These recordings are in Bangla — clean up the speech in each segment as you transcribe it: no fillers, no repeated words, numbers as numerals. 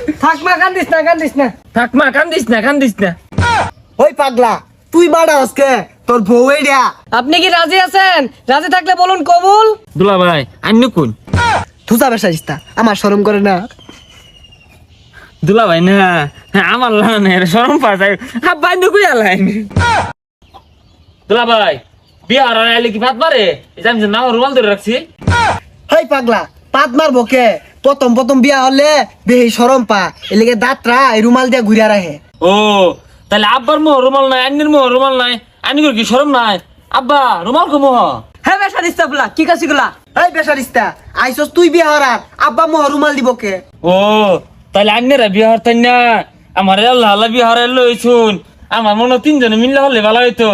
থাকমা কান্দিস না থাকমা কান্দিস না ওই পাগলা তুই বাড়া আজকে তোর বউ এইডা। আপনি কি রাজি আছেন? রাজি থাকলে বলুন কবুল। দুলা ভাই আন্য কোন থুসা বেসাইস্তা আমার শরম করে না। দুলা ভাই না আমার লানের শরম পায় আব্বা আন্য কই আলাইন দুলা ভাই বিহার আইলে কি ভাত মারে জানি না রুমাল ধরে রাখছি হেই পাগলা পাত মারবো কে? প্রথম বিয়া হলে বেহি শরম পা এলিগে দাঁতরা এই রুমাল দিয়ে ঘুরিয়া রাখে। ও তাহলে আব্বার মোহ রুমাল নাই আন্নির মোহ রুমাল নাই আন্নির কি শরম নাই আব্বা রুমাল কো মোহ হ্যাঁ বেসারিস্তা বলা কি কাছিগুলা? এই বেসারিস্তা আইসস তুই বিয়া হরার আব্বা মোহ রুমাল দিব কে? ও তাহলে আন্নেরা বিয়া হরতেন না আমার আল্লাহ আল্লাহ বিয়া হরে লইছুন আমার মনে তিনজনে মিললে হলে ভালো হইতো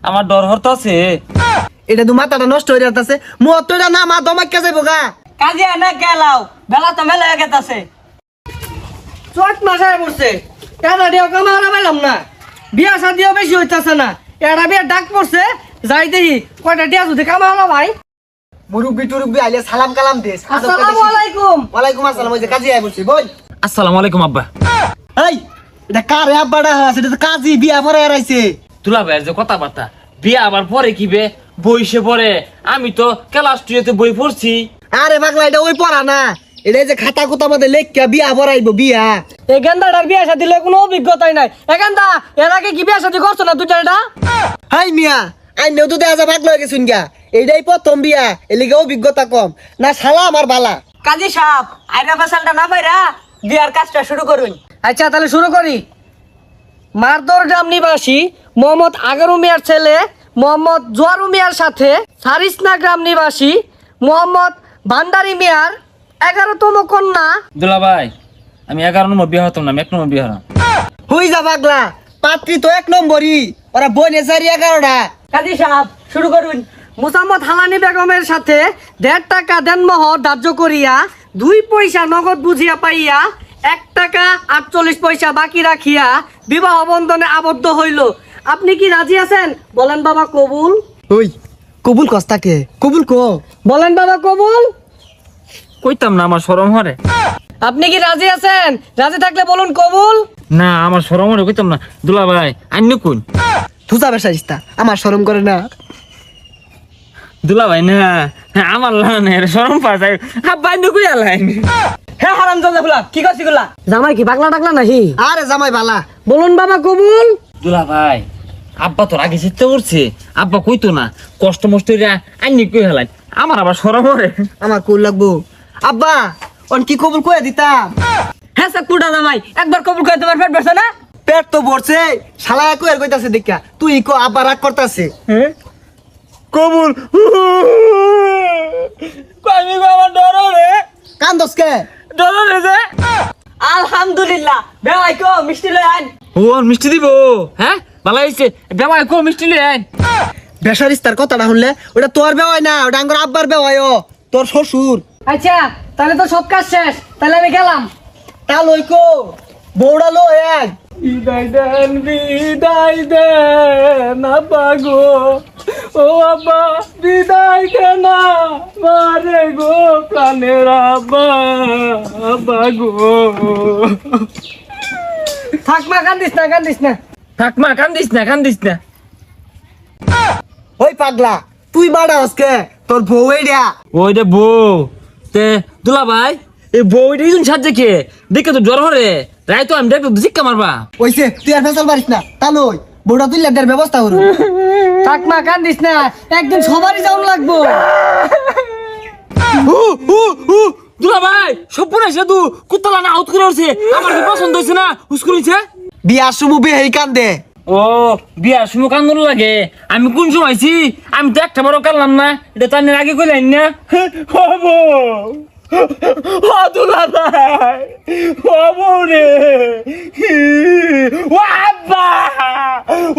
আমার ডর হরতাছে এটা তো মাথাটা নষ্ট হয়ে যাচ্ছে মোহ তো এটা না মা দমাক্কা যাইব গা। কাজে না গেলাও বেলা তো মেলা হয়ে গেছে। চট মাসায় পড়ছে এটা দিও কামারা পাইলাম না, বিয়া শাদিও বেশি হইতাছে না, এটা বিয়া ডাক পড়ছে যাই দেখি কয়টা দিয়া যদি কামালা ভাই। মুরব্বি টুরব্বি আইলে সালাম কালাম দিস। আসসালামু আলাইকুম। ওয়ালাইকুম আসসালাম। ওই যে কাজী আই বলছি বল। আসসালামু আলাইকুম আব্বা। এই এটা কারে আব্বাটা আছে? এটা তো কাজী বিয়া পরে আইছে। তুলা ভাইয়ের যে কথাবার্তা বিয়া আবার পরে কি বে বইসে পড়ে আমি তো ক্লাস 2 তে বই পড়ছি। আরে পাগলা এটা ওই পড়া না, এটা যে খাতা কুতা মধ্যে লেখা বিয়া পড়াইবো বিয়া। এই গেন্দাটার বিয়া শাদি দিলে কোনো অভিজ্ঞতাই নাই। এ গেন্দা এর আগে কি বিয়া শাদি করছো না দুইটা? হাই মিয়া আইনেও তো দেখা যায় পাগলা হয়ে গেছুন গা, এইটাই প্রথম বিয়া এলিগে অভিজ্ঞতা কম না শালা আমার বালা। কাজী সাহেব আইরা ফেসালটা না পাইরা বিয়ার কাজটা শুরু করুন। আচ্ছা তাহলে শুরু করি। মারদর গ্রাম নিবাসী মোহাম্মদ আগারু মিয়ার ছেলে মোহাম্মদ জোয়ারু মিয়ার সাথে সারিসনা গ্রাম নিবাসী মোহাম্মদ ভান্ডারি মিয়ার 11তম কন্যা। দুলা ভাই আমি 11 নম্বর বিয়া হতাম না, আমি 1 নম্বর বিয়া হলাম। হই যা পাগলা পাত্রী তো 1 নম্বরই, ওরা বনে চারি 11টা। কাজী সাহেব শুরু করুন। মুসাম্মদ হালানি বেগমের সাথে 1.5 টাকা দেনমোহর ধার্য করিয়া 2 পয়সা নগদ বুঝিয়া পাইয়া 1 টাকা 48 পয়সা বাকি রাখিয়া বিবাহ বন্ধনে আবদ্ধ হইল। আপনি কি রাজি আছেন? বলেন বাবা কবুল। ওই কবুল কস্তাকে কবুল কো বলেন বাবা কবুল। কইতাম না আমার শরম হরে। আপনি কি রাজি আছেন? রাজি থাকলে বলুন কবুল। না আমার শরম হরে কইতাম না। দুলা ভাই আন্য কোন থুসা বেসাইস্তা আমার শরম করে না। দুলা ভাই না আমার লানের শরম পায় আব্বা আন্য কই আলাইন হ্যাঁ হারাম জাদা ফুলা কি করছি গুলা? জামাই কি পাগলা টাগলা নাহি? আরে জামাই বালা। বলুন বাবা কবুল। দুলা ভাই আব্বা তোর আগে চিন্তা করছে আব্বা কইতো না কষ্ট মষ্ট আইনি কই হেলাই আমার আবার শরম হরে। আমার কুল লাগবো আব্বা অন কি কবুল কয়ে দিতাম। হ্যাঁ স্যার কুড়া জামাই একবার কবুল করে তোমার পেট ভরছে না? পেট তো ভরছে শালা কয়ের কইতাছে দেখা তুই কো আব্বা রাগ করতাছে। কবুল আমি আমার ডর রে কান্দস কে? ডর রে যে আলহামদুলিল্লাহ বেওয়াই কো মিষ্টি লই আন। ও মিষ্টি দিব হ্যাঁ ভালো হইছে বেবাই কো মিষ্টি লই আইন। বেসারিস্তার কথাটা শুনলে ওটা তোর বেওয়াই না, ওটা আঙ্গর আব্বার বেওয়াই। ও তোর শ্বশুর। আচ্ছা তাহলে তো সব কাজ শেষ, তাহলে আমি গেলাম। তা লই কো বউড়া লো এক। বিদায় দেন আব্বা গো ও আব্বা বিদায় কেন মারে গো প্রাণের আব্বা আব্বা গো। থাকমা কান্দিস না থাকমা কান্দিস না ওই পাগলা তুই বাড়া আজকে তোর বউ এইডা। ওই রে বউ তে দুলা ভাই এই বউটা ইদুন সাজে কে দেখে তো জ্বর হরে রাই তো আমি দেখো শিক্ষা মারবা ওইছে তুই আর ফেসাল পারিস না। তা লই বউটা তুই লেদার ব্যবস্থা করু। থাকমা কান্দিস না, একদিন সবারই যাওয়া লাগবো। দুলা ভাই সব পুরা সেতু কুত্তলা না আউট করে উঠছে আমার কি পছন্দ হয়েছে না হুস্কুরিছে বিয়ার সমু বেহেই কান্দে। ও বিয়ার সময় কান্দন লাগে আমি কোন সময় আইছি আমি তো একটা বড় কানলাম না এটা তার আগে কইলেন না হবো ও দুলা ভাই হবো রে ও আব্বা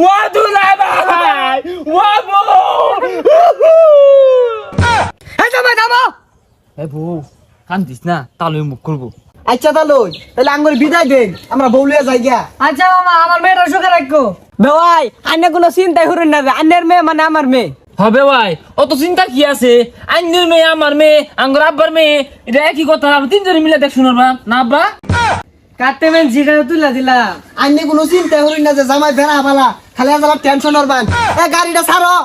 ও দুলা ভাই হবো এই জামাই থামো। এ বউ কান্দিস না তাহলে মুখ করবো। আচ্ছা তা লই তাহলে আঙ্গর বিদায় দেন আমরা বউলিয়া যাই গিয়া। আচ্ছা মামা আমার মেয়েটা সুখে রাখো। বেওয়াই আন্নে কোনো চিন্তাই করুন না, আন্নের মেয়ে মানে আমার মেয়ে হবে ভাই অত চিন্তা কি আছে আইনের মেয়ে আমার মেয়ে আঙ্গর আব্বার মেয়ে এটা একই কথা তিনজনে মিলে দেখ শুনবা না আব্বা। কাটতে মেন জিরা তুলা দিলাম। আইনে কোনো চিন্তা করি না যে জামাই বেড়া ফালা খালি আজ টেনশন হরবান। গাড়িটা ছাড়ো।